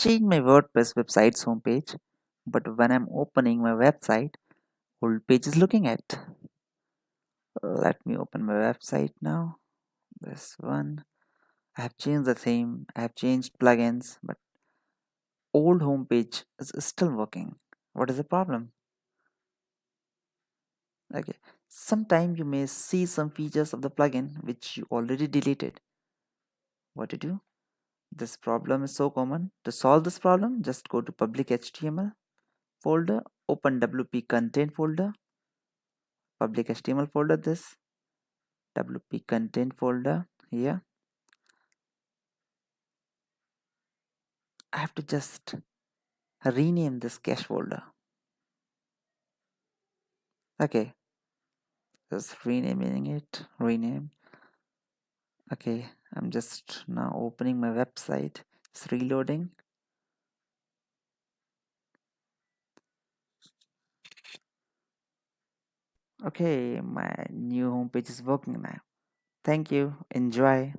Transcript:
changed my WordPress website's homepage, but when I'm opening my website, old page is looking at. Let me open my website now. This one. I have changed the theme, I have changed plugins, but old homepage is still working. What is the problem? Okay. Sometime you may see some features of the plugin which you already deleted. What to do? This problem is so common. To solve this problem, just go to public HTML folder, open WP content folder, public HTML folder, this WP content folder here. I have to just rename this cache folder. Okay, just renaming it, rename. Okay, I'm just now opening my website. It's reloading. Okay, my new homepage is working now. Thank you. Enjoy.